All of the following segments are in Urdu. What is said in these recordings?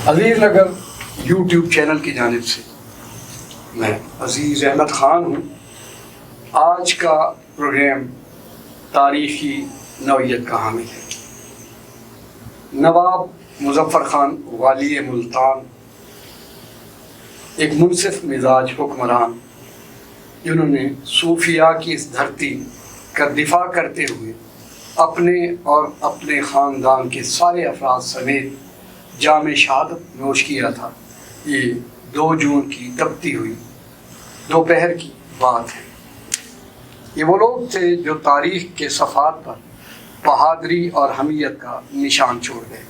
عزیز نگر یوٹیوب چینل کی جانب سے میں عزیز احمد خان ہوں۔ آج کا پروگرام تاریخی نوعیت کا حامل ہے۔ نواب مظفر خان والی ملتان ایک منصف مزاج حکمران، جنہوں نے صوفیاء کی اس دھرتی کا دفاع کرتے ہوئے اپنے اور اپنے خاندان کے سارے افراد سمیت جام شہادت نوش کیا تھا۔ یہ 2 جون کی تپتی ہوئی دوپہر کی بات ہے۔ یہ وہ لوگ تھے جو تاریخ کے صفحات پر بہادری اور حمیت کا نشان چھوڑ گئے۔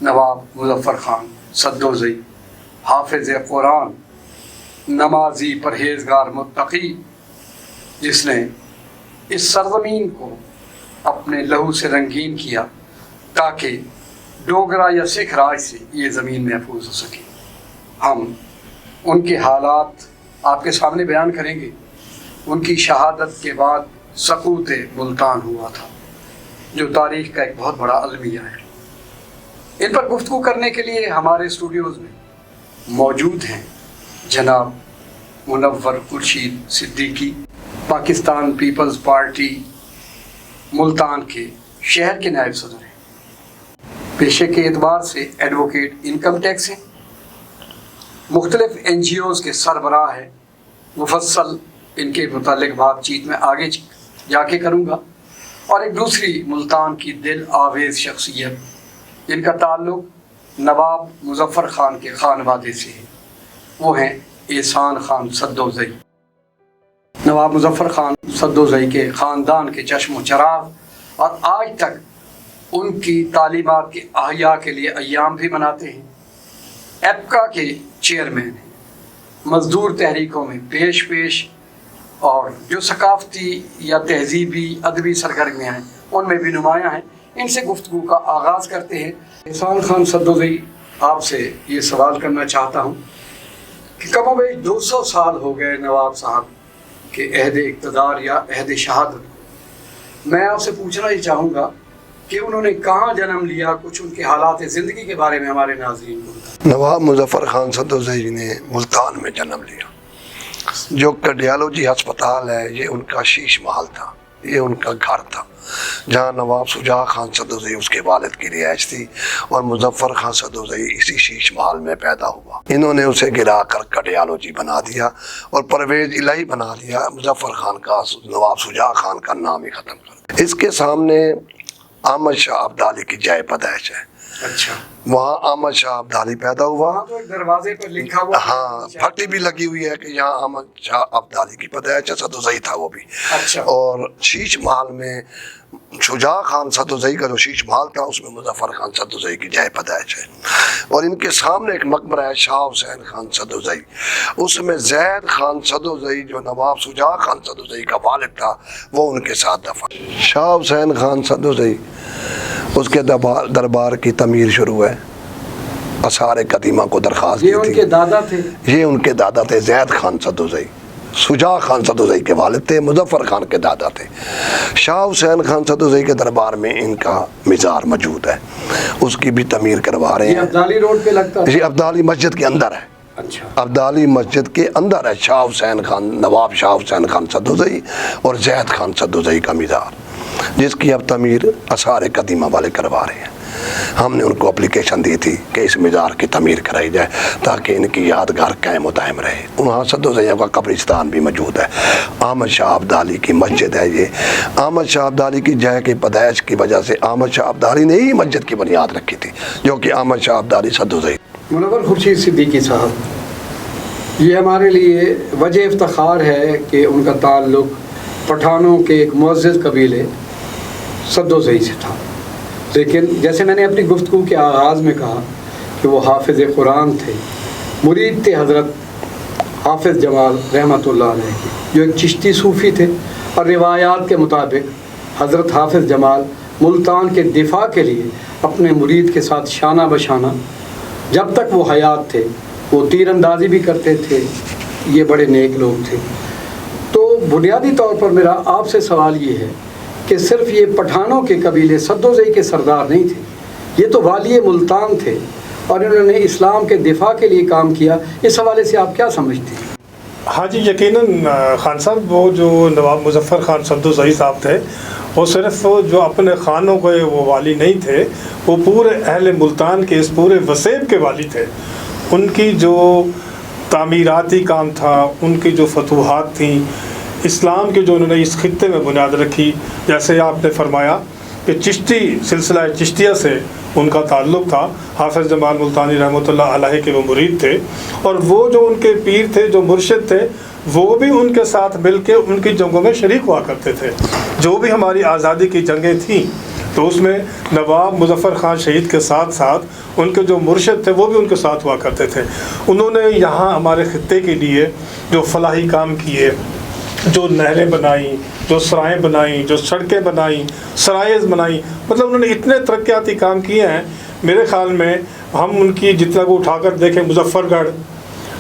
نواب مظفر خان صدوزئی، حافظ قرآن، نمازی، پرہیزگار، متقی، جس نے اس سرزمین کو اپنے لہو سے رنگین کیا تاکہ ڈوگرا یا سکھ راج سے یہ زمین محفوظ ہو سکے۔ ہم ان کے حالات آپ کے سامنے بیان کریں گے۔ ان کی شہادت کے بعد سقوط ملتان ہوا تھا، جو تاریخ کا ایک بہت بڑا المیہ ہے۔ ان پر گفتگو کرنے کے لیے ہمارے اسٹوڈیوز میں موجود ہیں جناب منور خورشید صدیقی، پاکستان پیپلز پارٹی ملتان کے شہر کے نائب صدر ہیں۔ پیشے کے اعتبار سے ایڈوکیٹ انکم ٹیکس ہیں، مختلف NGOs کے سربراہ ہیں۔ مفصل ان کے متعلق بات چیت میں آگے جا کے کروں گا۔ اور ایک دوسری ملتان کی دل آویز شخصیت جن کا تعلق نواب مظفر خان کے خانوادے سے ہے، وہ ہیں احسان خان صدوزئی۔ نواب مظفر خان صدوزئی کے خاندان کے چشم و چراغ، اور آج تک ان کی تعلیمات کے احیاء کے لیے ایام بھی مناتے ہیں۔ ایپکا کے چیئرمین ہیں، مزدور تحریکوں میں پیش اور جو ثقافتی یا تہذیبی ادبی سرگرمیاں ہیں ان میں بھی نمایاں ہیں۔ ان سے گفتگو کا آغاز کرتے ہیں۔ احسان خان صدوزئی، آپ سے یہ سوال کرنا چاہتا ہوں کہ کم و بیش 200 سال ہو گئے نواب صاحب کے عہد اقتدار یا عہد شہادت کو۔ میں آپ سے پوچھنا ہی چاہوں گا کہ انہوں نے کہاں جنم لیا، کچھ ان کے حالات زندگی کے بارے میں ہمارے ناظرین کو بتائیں۔ نواب مظفر خان صدوزئی نے ملتان میں جنم لیا۔ جو کارڈیالوجی ہسپتال ہے یہ ان کا شیش محل تھا، یہ ان کا گھر تھا جہاں نواب شجاع خان صدوزئی اس کے والد کی رہائش تھی، اور مظفر خان صدوزئی اسی شیش محل میں پیدا ہوا۔ انہوں نے اسے گرا کر کارڈیالوجی بنا دیا اور پرویز الہی بنا دیا۔ مظفر خان کا نواب شجاع خان کا نام ہی ختم کر دیا۔ اس کے سامنے احمد شاہ ابدالی کی جائے پیدائش ہے۔ اچھا، وہاں احمد شاہ ابدالی پیدا ہوا۔ تو ایک دروازے پر لکھا ہوا، ہاں، پھٹی بھی لگی ہوئی ہے کہ یہاں احمد شاہ ابدالی کی پیدائش ہے۔ صدوزئی تھا وہ بھی۔ اچھا، اور شیش محل میں شجاع خان صدوزئی کا جو شیش محل تھا اس میں مظفر خان صدوزئی کی جائے پیدائش ہے۔ اور ان کے سامنے ایک مقبرہ ہے شاہ حسین خان صدوزئی، اس میں زید خان صدوزئی جو نواب شجاع خان صدوزئی کا والد تھا وہ ان کے ساتھ دفن۔ شاہ حسین خان صدوزئی، اس کے دربار کی تعمیر شروع ہے۔ آثار قدیمہ کو درخواست کی یہ ان کے دادا تھے؟ یہ ان کے دادا تھے زید خان صدوزئی۔ شجاع خان صدوزئی کے والد تھے، مظفر خان کے دادا تھے۔ شاہ حسین خان صدوزئی کے دربار میں ان کا مزار موجود ہے، اس کی بھی تعمیر کروا رہے ہیں۔ یہ ابدالی روڈ پہ لگتا ہے؟ یہ ابدالی مسجد کے اندر ہے۔ اچھا، ابدالی مسجد کے اندر ہے شاہ حسین خان، نواب شاہ حسین خان صدوزئی اور زید خان صدوزئی کا مزار، جس کی اب تعمیر آثار قدیمہ والے کروا رہے ہیں۔ ہم نے ان کو اپلیکیشن دی تھی کہ اس مزار کی تعمیر کرائی جائے تاکہ ان کی یادگار قائم و دائم رہے۔ وہاں صدوزئیوں کا قبرستان بھی موجود ہے۔ احمد شاہ ابدالی کی مسجد ہے یہ۔ احمد شاہ ابدالی کی جائے کی پیدائش کی وجہ سے احمد شاہ ابدالی نے ہی مسجد کی بنیاد رکھی تھی، جو کہ احمد شاہ ابدالی صدوزئی۔ منور خورشید صدیقی صاحب، یہ ہمارے لیے وجہ افتخار ہے کہ ان کا تعلق پٹھانوں کے ایک معزز قبیلے صدوزئی سے تھا، لیکن جیسے میں نے اپنی گفتگو کے آغاز میں کہا کہ وہ حافظ قرآن تھے، مرید تھے حضرت حافظ جمال رحمۃ اللہ علیہ کے، جو ایک چشتی صوفی تھے، اور روایات کے مطابق حضرت حافظ جمال ملتان کے دفاع کے لیے اپنے مرید کے ساتھ شانہ بشانہ جب تک وہ حیات تھے وہ تیر اندازی بھی کرتے تھے۔ یہ بڑے نیک لوگ تھے۔ تو بنیادی طور پر میرا آپ سے سوال یہ ہے کہ صرف یہ پٹھانوں کے قبیلے صدوزئی کے سردار نہیں تھے، یہ تو والی ملتان تھے، اور انہوں نے اسلام کے دفاع کے لیے کام کیا، اس حوالے سے آپ کیا سمجھتے ہیں؟ ہاں جی، یقیناً خان صاحب، وہ جو نواب مظفر خان سدوزئی صاحب تھے، وہ صرف جو اپنے خانوں کے وہ والی نہیں تھے، وہ پورے اہل ملتان کے اس پورے وسیب کے والی تھے۔ ان کی جو تعمیراتی کام تھا، ان کی جو فتوحات تھیں، اسلام کے جو انہوں نے اس خطے میں بنیاد رکھی، جیسے آپ نے فرمایا کہ چشتی سلسلہ چشتیہ سے ان کا تعلق تھا۔ حافظ جمال ملتانی رحمۃ اللہ علیہ کے وہ مرید تھے، اور وہ جو ان کے پیر تھے، جو مرشد تھے، وہ بھی ان کے ساتھ مل کے ان کی جنگوں میں شریک ہوا کرتے تھے۔ جو بھی ہماری آزادی کی جنگیں تھیں تو اس میں نواب مظفر خان شہید کے ساتھ ساتھ ان کے جو مرشد تھے وہ بھی ان کے ساتھ ہوا کرتے تھے۔ انہوں نے یہاں ہمارے خطے کے لیے جو فلاحی کام کیے، جو نہریں بنائیں، جو سرائیں بنائیں، جو سڑکیں بنائیں، سرائز بنائیں، مطلب انہوں نے اتنے ترقیاتی کام کیے ہیں۔ میرے خیال میں ہم ان کی جتنا کو اٹھا کر دیکھیں، مظفر گڑھ،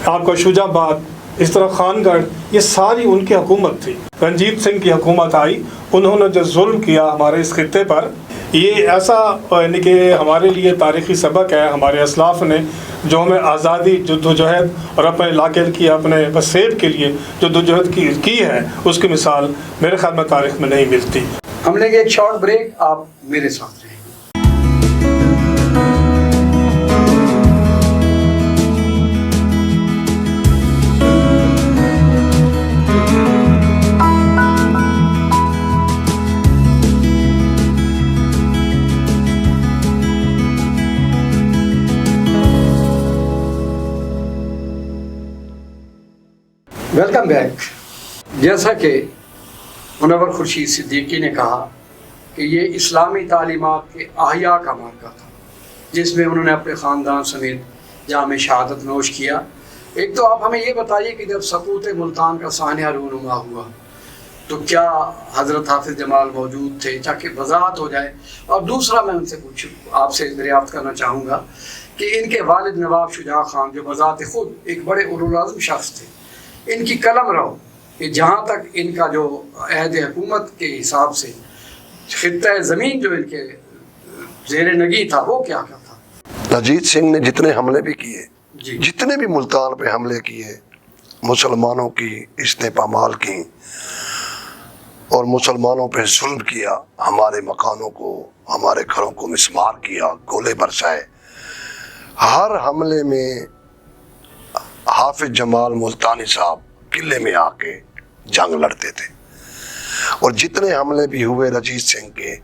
آپ کا شجاع آباد، اس طرح خان گڑھ، یہ ساری ان کی حکومت تھی۔ رنجیت سنگھ کی حکومت آئی، انہوں نے جو ظلم کیا ہمارے اس خطے پر، یہ ایسا یعنی کہ ہمارے لیے تاریخی سبق ہے۔ ہمارے اسلاف نے جو ہمیں آزادی جدوجہد اور اپنے علاقے کی، اپنے وسیب کے لیے جدوجہد کی ہے، اس کی مثال میرے خیال میں تاریخ میں نہیں ملتی۔ ہم لیں گے ایک شارٹ بریک، آپ میرے ساتھ رہیں۔ Welcome back. جیسا کہ منور خورشید صدیقی نے کہا کہ یہ اسلامی تعلیمات کے احیاء کا مارکہ تھا، جس میں انہوں نے اپنے خاندان سمیت جام شہادت نوش کیا۔ ایک تو آپ ہمیں یہ بتائیے کہ جب سقوط ملتان کا سانحہ رونما ہوا تو کیا حضرت حافظ جمال موجود تھے، تاکہ وضاحت ہو جائے؟ اور دوسرا میں ان سے آپ سے دریافت کرنا چاہوں گا کہ ان کے والد نواب شجاع خان، جو بذات خود ایک بڑے اولوالعزم شخص تھے، ان کی قلم رہو کہ جہاں تک ان کا جو عہد حکومت کے حساب سے خطہ زمین جو ان کے زیر نگی تھا، وہ کیا تھا؟ رنجیت سنگھ نے جتنے حملے بھی کیے، جی، جتنے بھی ملتان پہ حملے کیے، مسلمانوں کی اس نے پامال کی اور مسلمانوں پہ ظلم کیا، ہمارے مکانوں کو، ہمارے گھروں کو مسمار کیا، گولے برسائے، ہر حملے میں حافظ جمال ملتانی صاحب قلعے میں آ کے جنگ لڑتے تھے، اور جتنے حملے بھی ہوئے رنجیت سنگھ کے،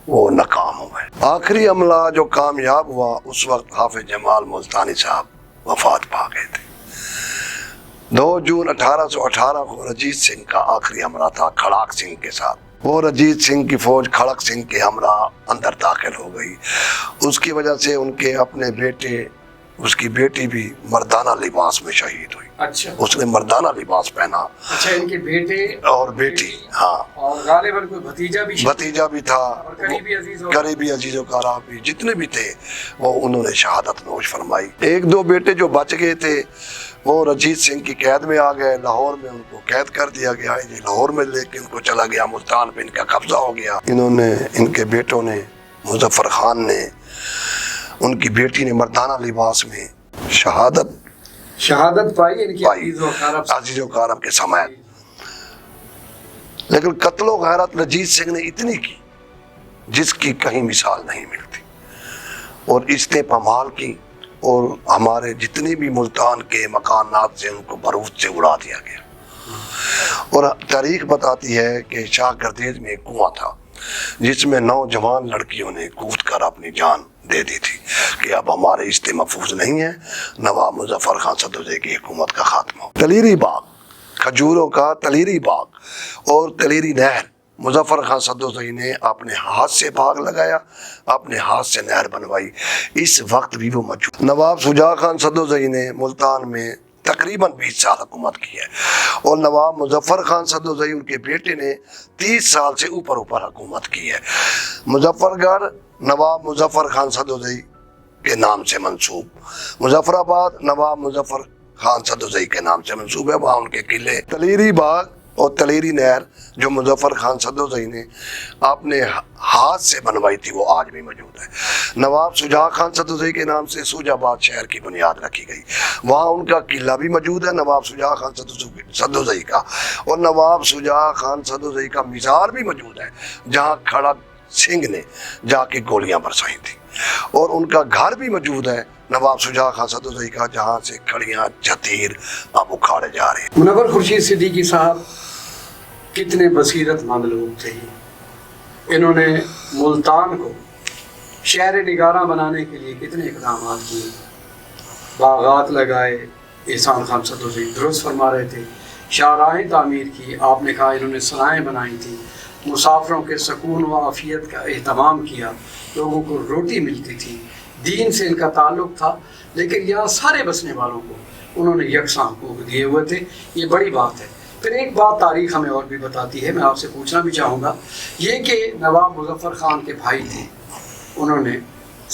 وہ ناکام ہوئے۔ آخری حملہ جو کامیاب ہوا، اس وقت حافظ جمال ملتانی صاحب وفات پا گئے تھے۔ 2 جون 1818 کو رنجیت سنگھ کا آخری حملہ تھا کھڑاک سنگھ کے ساتھ۔ وہ رنجیت سنگھ کی فوج کھڑک سنگھ کے ہمراہ اندر داخل ہو گئی۔ اس کی وجہ سے ان کے اپنے بیٹے، اس کی بیٹی بھی مردانہ لباس میں شہید ہوئی۔ اچھا، اس نے مردانہ لباس پہنا۔ اچھا، ان کے بیٹے اور بیٹی، ہاں، اور غالباً کوئی بھتیجا بھی تھا، اور قریبی عزیز و قرابہ بھی جتنے بھی تھے، وہ انہوں نے شہادت نوش فرمائی۔ 1-2 بیٹے جو بچ گئے تھے وہ رنجیت سنگھ کی قید میں آ گئے، لاہور میں ان کو قید کر دیا گیا، یہ لاہور میں لے کے ان کو چلا گیا، ملتان پہ ان کا قبضہ ہو گیا۔ انہوں نے، ان کے بیٹوں نے، مظفر خان نے، ان کی بیٹی نے مردانہ لباس میں شہادت پائی، ان کی عزیز و قارب کے سمیت۔ لیکن قتل و غارت رنجیت سنگھ نے اتنی کی جس کی کہیں مثال نہیں ملتی، اور اس نے پامال کی، اور ہمارے جتنے بھی ملتان کے مکانات سے ان کو بارود سے اڑا دیا گیا۔ اور تاریخ بتاتی ہے کہ شاہ گردیز میں ایک کنواں تھا جس میں نوجوان لڑکیوں نے کود کر اپنی جان دے دی تھی کہ اب ہمارے رشتے محفوظ نہیں ہیں، نواب مظفر خان سدوزئی کی حکومت کا خاتمہ ہو۔ تلیری باغ، کھجوروں کا تلیری باغ اور تلیری نہر، مظفر خان سدوزئی نے اپنے ہاتھ سے باغ لگایا، اپنے ہاتھ سے نہر بنوائی، اس وقت بھی وہ موجود۔ نواب شجاع خان سدوزئی نے ملتان میں تقریباً 20 سال حکومت کی ہے، اور نواب مظفر خان سدوزئی، ان کے بیٹے نے 30 سال سے اوپر حکومت کی ہے۔ مظفر گڑھ نواب مظفر خان سدوزئی کے نام سے منسوب، مظفر آباد نواب مظفر خان سدوزئی کے نام سے منسوب ہے، وہاں ان کے قلعے۔ تلیری باغ اور تلیری نہر جو مظفر خان سدوزئی نے اپنے ہاتھ سے بنوائی تھی وہ آج بھی موجود ہے۔ نواب شجاع خان سدوزئی کے نام سے سوج آباد شہر کی بنیاد رکھی گئی، وہاں ان کا قلعہ بھی موجود ہے نواب شجاع خان سدوزئی کا، اور نواب شجاع خان سدوزئی کا مزار بھی موجود ہے جہاں کھڑک سنگھ نے جا کے گولیاں برسائی تھیں، اور ان کا گھر بھی موجود ہے نواب شجاع خان سدوزئی کا جہاں سے کھڑیاں جتیر اب اکھاڑے جا رہے ہیں۔ منور خورشید صدیقی صاحب کتنے بصیرت مند لوگ تھے، انہوں نے ملتان کو شہر نگارہ بنانے کے لیے کتنے اقدامات کیے، باغات لگائے، احسان خان سدوزئی درست فرما رہے تھے، شاہراہیں تعمیر کی، آپ نے کہا انہوں نے سرائیں بنائی تھیں، مسافروں کے سکون و عافیت کا اہتمام کیا، لوگوں کو روٹی ملتی تھی، دین سے ان کا تعلق تھا، لیکن یہاں سارے بسنے والوں کو انہوں نے یکساں حقوق دیے ہوئے تھے، یہ بڑی بات ہے۔ پھر ایک بات تاریخ ہمیں اور بھی بتاتی ہے، میں آپ سے پوچھنا بھی چاہوں گا، یہ کہ نواب مظفر خان کے بھائی تھے، انہوں نے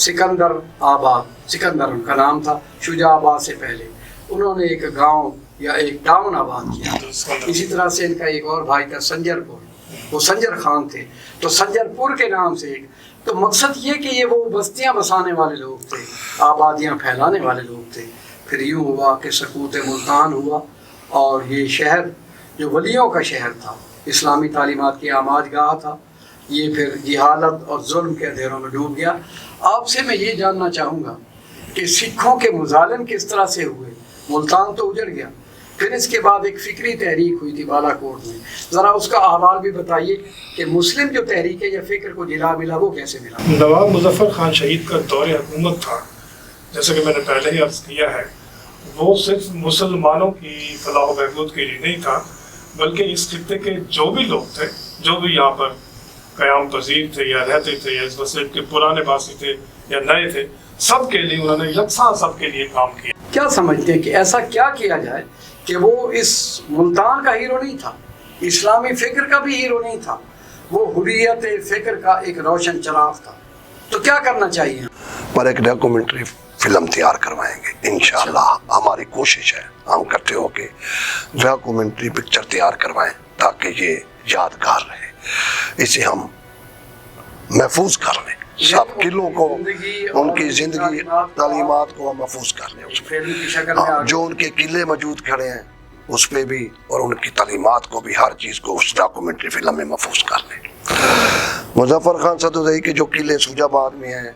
سکندر آباد، سکندر ان کا نام تھا، شجاع آباد سے پہلے انہوں نے ایک گاؤں یا ایک ٹاؤن آباد کیا، اسی طرح سے ان کا ایک اور بھائی تھا سنجر پور، وہ سنجر خان تھے، تو سنجر پور کے نام سے ایک، تو مقصد یہ کہ یہ وہ بستیاں بسانے والے لوگ تھے، آبادیاں پھیلانے والے لوگ تھے۔ پھر یوں ہوا کہ سقوط ملتان ہوا، اور یہ شہر جو ولیوں کا شہر تھا، اسلامی تعلیمات کی آماج گاہ تھا، یہ پھر جہالت اور ظلم کے اندھیروں میں ڈوب گیا۔ آپ سے میں یہ جاننا چاہوں گا کہ سکھوں کے مظالم کس طرح سے ہوئے، ملتان تو اجڑ گیا، پھر اس کے بعد ایک فکری تحریک ہوئی تھی بالا کوٹ میں، ذرا اس کا احوال بھی بتائیے کہ مسلم جو تحریک ہے یا فکر کو جلا ملا وہ کیسے ملا؟ نواب مظفر خان شہید کا دور حکومت تھا، جیسے کہ میں نے پہلے ہی عرض کیا ہے، وہ صرف مسلمانوں کی فلاح و بہبود کے لیے نہیں تھا، بلکہ اس خطے کے جو بھی لوگ تھے، جو بھی یہاں پر قیام پذیر تھے یا رہتے تھے یا اس وسیلے کے پرانے باسی تھے یا نئے تھے، سب کے لیے انہوں نے یکساں سب کے لیے کام کیا۔ کیا سمجھتے ہیں کہ ایسا کیا کیا جائے کہ وہ اس ملتان کا ہیرو نہیں تھا، اسلامی فکر کا بھی ہیرو نہیں تھا، وہ حریت فکر کا ایک روشن چراغ تھا، تو کیا کرنا چاہیے؟ پر ایک ڈاکومنٹری فلم تیار کروائیں گے انشاءاللہ، ہماری کوشش ہے، ہم کرتے ہو کہ ڈاکومنٹری پکچر تیار کروائیں تاکہ یہ یادگار رہے، اسے ہم محفوظ کر لیں، سب قلعوں کو، ان کی زندگی تعلیمات کو ہم محفوظ کر لیں، اس میں جو ان کے قلعے موجود کھڑے ہیں اس پہ بھی، اور ان کی تعلیمات کو بھی، ہر چیز کو اس ڈاکومنٹری فلم میں محفوظ کر لیں۔ مظفر خان سدوزئی کے جو قلعے سوج آباد میں ہیں،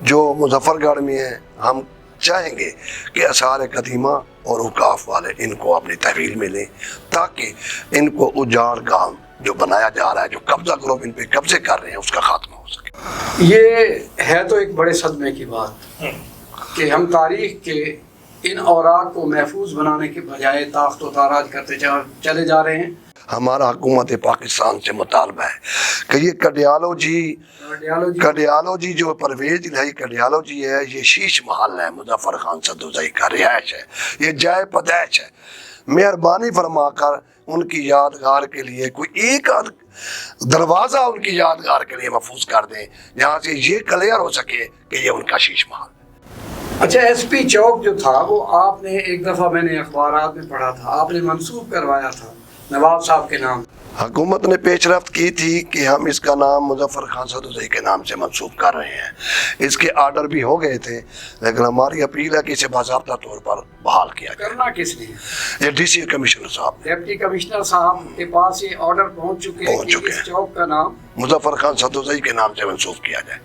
جو مظفر گڑھ میں ہیں، ہم چاہیں گے کہ آثار قدیمہ اور اوقاف والے ان کو اپنی تحویل میں لیں تاکہ ان کو اجاڑ گاہ جو بنایا جا رہا ہے، جو قبضہ گروپ ان پہ قبضے کر رہے ہیں، اس کا خاتمہ ہو سکے۔ یہ ہے تو ایک بڑے صدمے کی بات کہ ہم تاریخ کے ان اوراق کو محفوظ بنانے کے بجائے تاخت و تاراج کرتے چلے جا رہے ہیں۔ ہمارا حکومت پاکستان سے مطالبہ ہے کہ یہ کڈیالو جی جو پرویز الہی کڈیالو جی ہے، یہ شیش محل ہے، مظفر خان سدوزئی کا رہائش ہے، یہ جائے پیدائش ہے، مہربانی فرما کر ان کی یادگار کے لیے کوئی ایک دروازہ ان کی یادگار کے لیے محفوظ کر دیں جہاں سے یہ کلیئر ہو سکے کہ یہ ان کا شیش محل ہے۔ اچھا، ایس پی چوک جو تھا وہ آپ نے ایک دفعہ میں نے اخبارات میں پڑھا تھا، آپ نے منسوخ کروایا تھا نواب صاحب کے نام۔ حکومت نے پیش رفت کی تھی کہ ہم اس کا نام مظفر خان سدوزئی کے نام سے منسوخ کر رہے ہیں، اس کے آرڈر بھی ہو گئے تھے، لیکن ہماری اپیل ہے کہ اسے باضابطہ طور پر بحال کیا جائے۔ کرنا کس لیے؟ یہ ڈی سی کمشنر صاحب نے، ڈپٹی کمشنر صاحب کے پاس یہ آرڈر پہنچ چکے ہیں کہ اس چوک کا نام مظفر خان سدوزئی کے نام سے منسوخ کیا جائے۔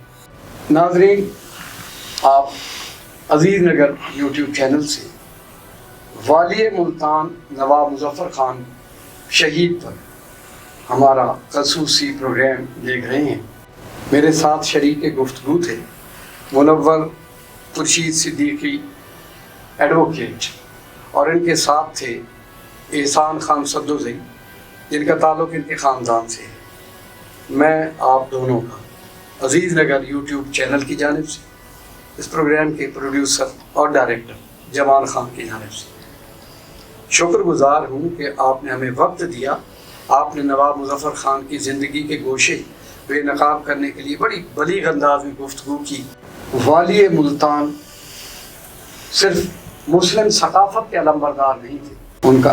ناظرین، آپ عزیز نگر یوٹیوب چینل سے والی ملتان نواب مظفر خان شہید پر ہمارا خصوصی پروگرام دیکھ رہے ہیں۔ میرے ساتھ شریک گفتگو تھے منور خورشید صدیقی ایڈوکیٹ، اور ان کے ساتھ تھے احسان خان سدوزئی جن کا تعلق ان کے خاندان سے ہے۔ میں آپ دونوں کا عزیز نگر یوٹیوب چینل کی جانب سے، اس پروگرام کے پروڈیوسر اور ڈائریکٹر جمان خان کی جانب سے شکر گزار ہوں کہ آپ نے ہمیں وقت دیا، آپ نے نواب مظفر خان کی زندگی کے گوشے بے نقاب کرنے کے لیے بڑی بلیغ انداز میں گفتگو کی۔ والی ملتان صرف مسلم ثقافت کے علمبردار نہیں تھے، ان کا